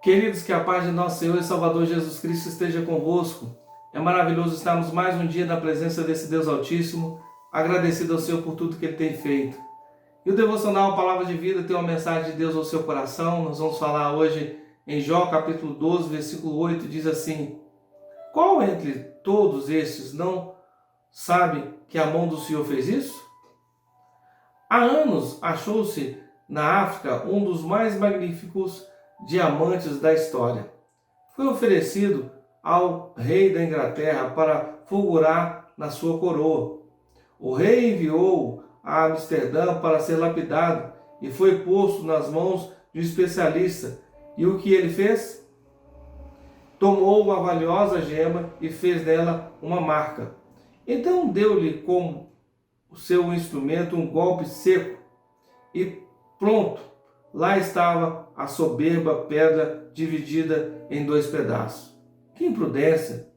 Queridos, que a paz de nosso Senhor e Salvador Jesus Cristo esteja convosco. É maravilhoso estarmos mais um dia na presença desse Deus Altíssimo, agradecido ao Senhor por tudo que Ele tem feito. E o devocional Palavra de Vida tem uma mensagem de Deus ao seu coração. Nós vamos falar hoje em Jó, capítulo 12, versículo 8, diz assim: Qual entre todos estes não sabe que a mão do Senhor fez isso? Há anos achou-se na África um dos mais magníficos diamantes da história. Foi oferecido ao rei da Inglaterra para fulgurar na sua coroa. O rei enviou-o a Amsterdã para ser lapidado e foi posto nas mãos de um especialista. E o que ele fez? Tomou a valiosa gema e fez dela uma marca. Então deu-lhe com o seu instrumento um golpe seco e pronto, lá estava a soberba pedra dividida em dois pedaços. Que imprudência,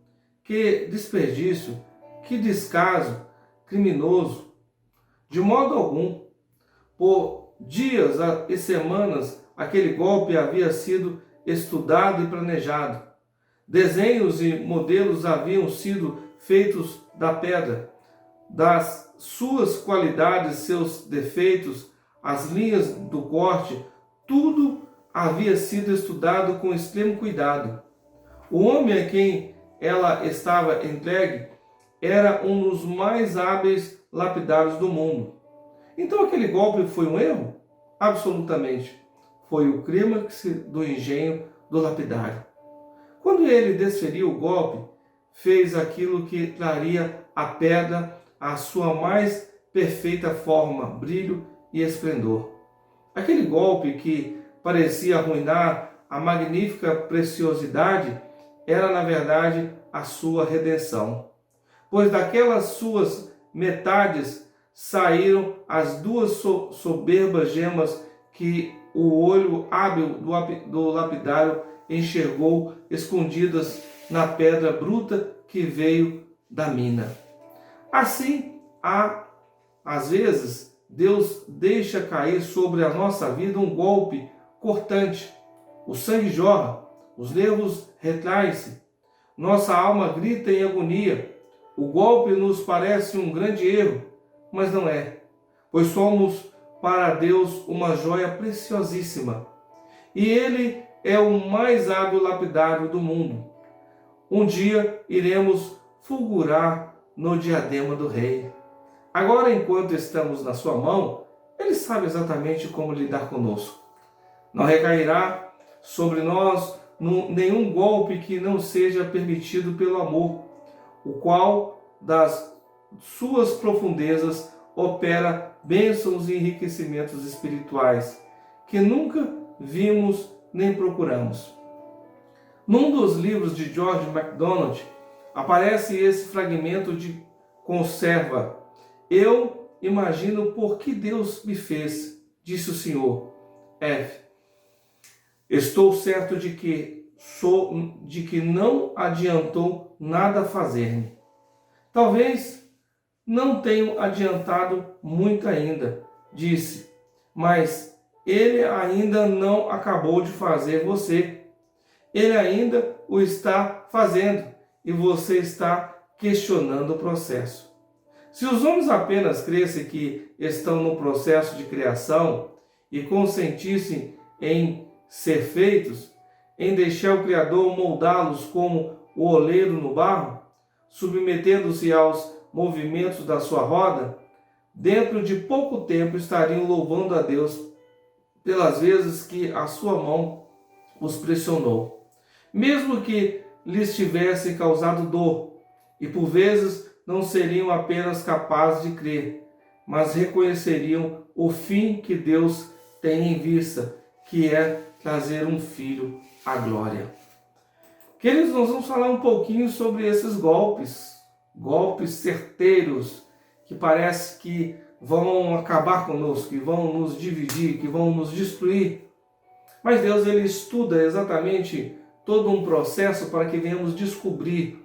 que desperdício, que descaso criminoso! De modo algum, por dias e semanas, aquele golpe havia sido estudado e planejado. Desenhos e modelos haviam sido feitos da pedra, das suas qualidades, seus defeitos, as linhas do corte, tudo havia sido estudado com extremo cuidado. O homem a quem ela estava entregue era um dos mais hábeis lapidários do mundo. Então aquele golpe foi um erro? Absolutamente. Foi o clímax do engenho do lapidário. Quando ele desferiu o golpe, fez aquilo que traria à pedra a sua mais perfeita forma, brilho e esplendor. Aquele golpe que parecia arruinar a magnífica preciosidade era, na verdade, a sua redenção. Pois daquelas suas metades saíram as duas soberbas gemas que o olho hábil do lapidário enxergou escondidas na pedra bruta que veio da mina. Assim, às vezes, Deus deixa cair sobre a nossa vida um golpe cortante. O sangue jorra, os nervos retraem-se, nossa alma grita em agonia. O golpe nos parece um grande erro, mas não é, pois somos para Deus uma joia preciosíssima. E Ele é o mais hábil lapidário do mundo. Um dia iremos fulgurar no diadema do rei. Agora, enquanto estamos na sua mão, Ele sabe exatamente como lidar conosco. Não recairá sobre nós nenhum golpe que não seja permitido pelo amor, o qual das suas profundezas opera bênçãos e enriquecimentos espirituais que nunca vimos nem procuramos. Num dos livros de George MacDonald aparece esse fragmento de conserva. Eu imagino por que Deus me fez, disse o Senhor. F. Estou certo de que não adiantou nada fazer-me. Talvez não tenha adiantado muito ainda, disse, mas Ele ainda não acabou de fazer você. Ele ainda o está fazendo e você está questionando o processo. Se os homens apenas crescem que estão no processo de criação e consentissem em ser feitos, em deixar o Criador moldá-los como o oleiro no barro, submetendo-se aos movimentos da sua roda, dentro de pouco tempo estariam louvando a Deus pelas vezes que a sua mão os pressionou, mesmo que lhes tivesse causado dor, e por vezes não seriam apenas capazes de crer, mas reconheceriam o fim que Deus tem em vista, que é trazer um filho à glória. Queridos, nós vamos falar um pouquinho sobre esses golpes certeiros, que parece que vão acabar conosco, que vão nos dividir, que vão nos destruir. Mas Deus, Ele estuda exatamente todo um processo para que venhamos descobrir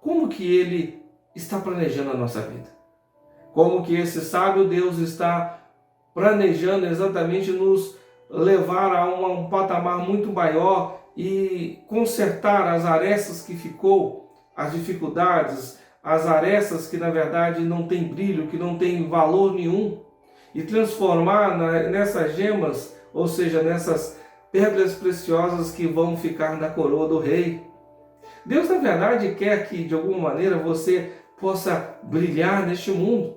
como que Ele está planejando a nossa vida. Como que esse sábio Deus está planejando exatamente nos levar a um patamar muito maior e consertar as arestas que ficou, as dificuldades, as arestas que na verdade não tem brilho, que não tem valor nenhum, e transformar nessas gemas, ou seja, nessas pedras preciosas que vão ficar na coroa do rei. Deus na verdade quer que de alguma maneira você possa brilhar neste mundo,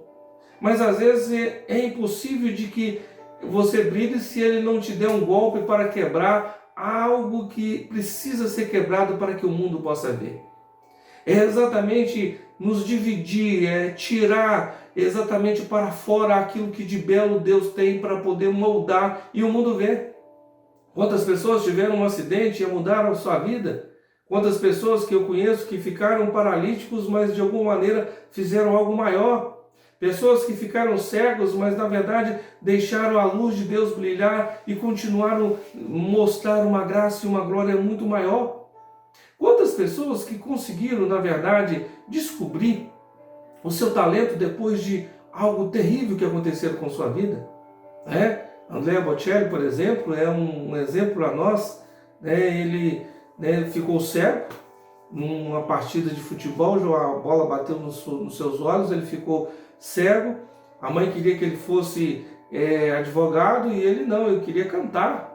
mas às vezes é impossível de que você brilhe se Ele não te der um golpe para quebrar algo que precisa ser quebrado para que o mundo possa ver. É exatamente nos dividir, é tirar exatamente para fora aquilo que de belo Deus tem para poder moldar e o mundo ver. Quantas pessoas tiveram um acidente e mudaram a sua vida? Quantas pessoas que eu conheço que ficaram paralíticos, mas de alguma maneira fizeram algo maior? Pessoas que ficaram cegos, mas na verdade deixaram a luz de Deus brilhar e continuaram a mostrar uma graça e uma glória muito maior. Quantas pessoas que conseguiram, na verdade, descobrir o seu talento depois de algo terrível que aconteceu com sua vida? Andrea Bocelli, por exemplo, é um exemplo para nós. Ele ficou cego numa partida de futebol, a bola bateu nos seus olhos, ele ficou cego. A mãe queria que ele fosse advogado e ele não, ele queria cantar.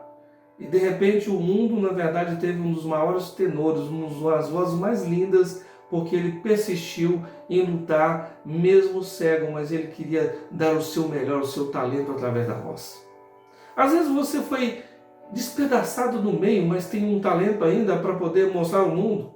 E de repente o mundo, na verdade, teve um dos maiores tenores, uma das vozes mais lindas, porque ele persistiu em lutar, mesmo cego, mas ele queria dar o seu melhor, o seu talento através da voz. Às vezes você foi despedaçado no meio, mas tem um talento ainda para poder mostrar ao mundo.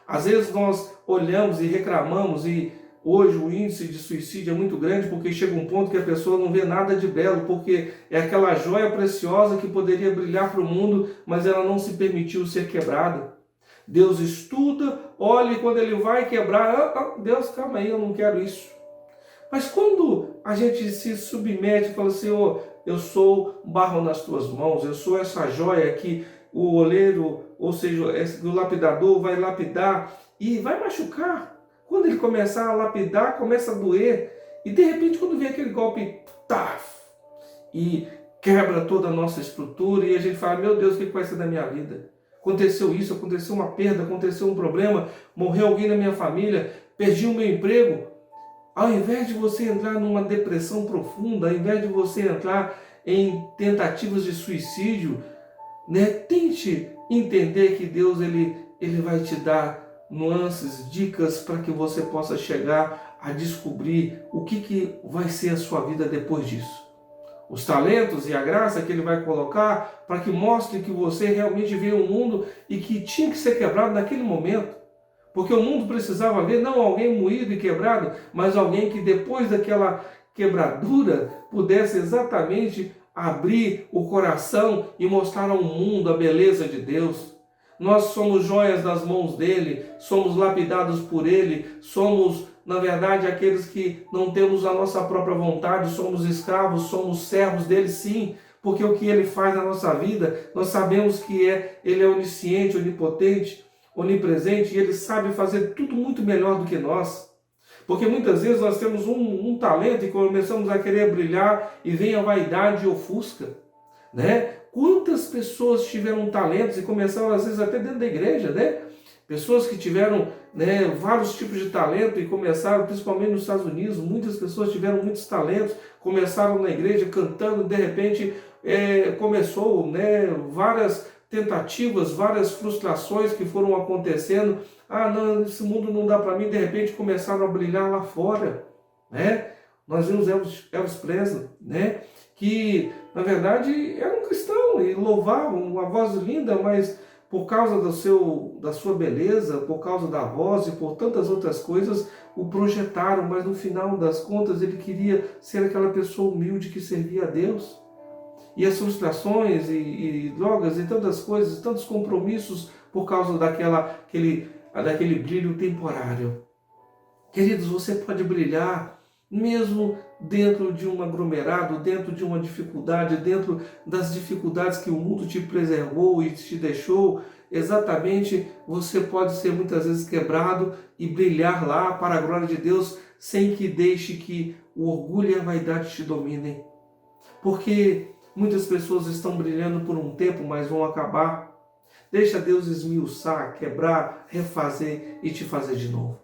Às vezes nós olhamos e reclamamos e hoje o índice de suicídio é muito grande porque chega um ponto que a pessoa não vê nada de belo, porque é aquela joia preciosa que poderia brilhar para o mundo, mas ela não se permitiu ser quebrada. Deus estuda, olha e quando ele vai quebrar, Deus, calma aí, eu não quero isso. Mas quando a gente se submete e fala, Senhor, eu sou barro nas tuas mãos, eu sou essa joia que o oleiro, ou seja, o lapidador vai lapidar e vai machucar. Quando ele começar a lapidar, começa a doer. E de repente, quando vem aquele golpe, e quebra toda a nossa estrutura, e a gente fala, meu Deus, o que vai ser da minha vida? Aconteceu isso, aconteceu uma perda, aconteceu um problema, morreu alguém na minha família, perdi o meu emprego. Ao invés de você entrar numa depressão profunda, ao invés de você entrar em tentativas de suicídio, tente entender que Deus ele vai te dar nuances, dicas para que você possa chegar a descobrir o que vai ser a sua vida depois disso. Os talentos e a graça que Ele vai colocar para que mostre que você realmente veio ao mundo e que tinha que ser quebrado naquele momento. Porque o mundo precisava ver não alguém moído e quebrado, mas alguém que depois daquela quebradura pudesse exatamente abrir o coração e mostrar ao mundo a beleza de Deus. Nós somos joias nas mãos dele, somos lapidados por ele, somos, na verdade, aqueles que não temos a nossa própria vontade, somos escravos, somos servos dele sim, porque o que ele faz na nossa vida, nós sabemos que ele é onisciente, onipotente, onipresente, e ele sabe fazer tudo muito melhor do que nós. Porque muitas vezes nós temos um talento e começamos a querer brilhar e vem a vaidade e ofusca, Quantas pessoas tiveram talentos e começaram às vezes até dentro da igreja, Pessoas que tiveram vários tipos de talento e começaram, principalmente nos Estados Unidos, muitas pessoas tiveram muitos talentos, começaram na igreja cantando, de repente começou várias tentativas, várias frustrações que foram acontecendo. Não, esse mundo não dá para mim, de repente começaram a brilhar lá fora, Nós vimos Elvis Presley, que na verdade era um cristão e louvava, uma voz linda, mas por causa da sua beleza, por causa da voz e por tantas outras coisas, o projetaram, mas no final das contas ele queria ser aquela pessoa humilde que servia a Deus. E as frustrações e drogas e tantas coisas, tantos compromissos por causa daquele brilho temporário. Queridos, você pode brilhar mesmo dentro de um aglomerado, dentro de uma dificuldade, dentro das dificuldades que o mundo te preservou e te deixou, exatamente você pode ser muitas vezes quebrado e brilhar lá para a glória de Deus, sem que deixe que o orgulho e a vaidade te dominem. Porque muitas pessoas estão brilhando por um tempo, mas vão acabar. Deixa Deus esmiuçar, quebrar, refazer e te fazer de novo.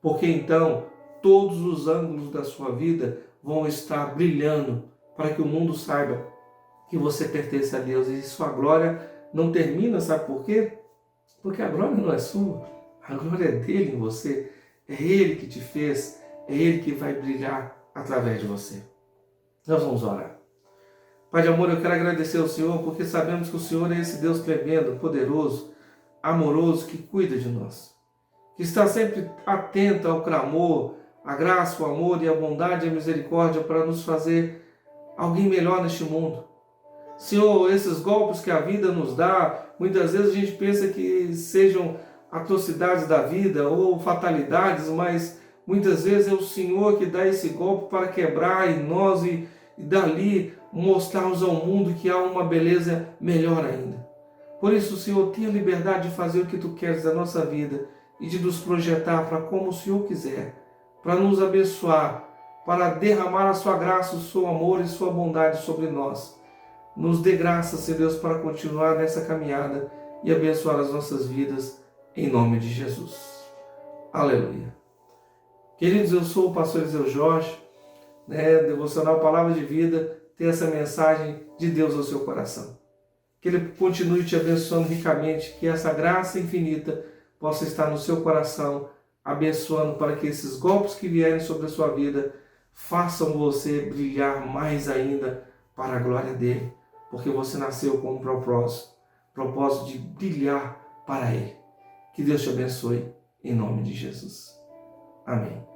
Porque então todos os ângulos da sua vida vão estar brilhando para que o mundo saiba que você pertence a Deus. E sua glória não termina, sabe por quê? Porque a glória não é sua, a glória é dele em você. É ele que te fez, é ele que vai brilhar através de você. Nós vamos orar. Pai de amor, eu quero agradecer ao Senhor, porque sabemos que o Senhor é esse Deus tremendo, poderoso, amoroso, que cuida de nós, que está sempre atento ao clamor, a graça, o amor e a bondade e a misericórdia para nos fazer alguém melhor neste mundo. Senhor, esses golpes que a vida nos dá, muitas vezes a gente pensa que sejam atrocidades da vida ou fatalidades, mas muitas vezes é o Senhor que dá esse golpe para quebrar em nós e dali mostrarmos ao mundo que há uma beleza melhor ainda. Por isso, Senhor, tenha liberdade de fazer o que Tu queres da nossa vida e de nos projetar para como o Senhor quiser, para nos abençoar, para derramar a Sua graça, o Seu amor e Sua bondade sobre nós. Nos dê graça, Senhor Deus, para continuar nessa caminhada e abençoar as nossas vidas, em nome de Jesus. Aleluia. Queridos, eu sou o pastor Eliseu Jorge, Devocional Palavra de Vida, tem essa mensagem de Deus ao seu coração. Que Ele continue te abençoando ricamente, que essa graça infinita possa estar no seu coração, abençoando para que esses golpes que vierem sobre a sua vida façam você brilhar mais ainda para a glória dEle, porque você nasceu com um propósito de brilhar para Ele. Que Deus te abençoe, em nome de Jesus. Amém.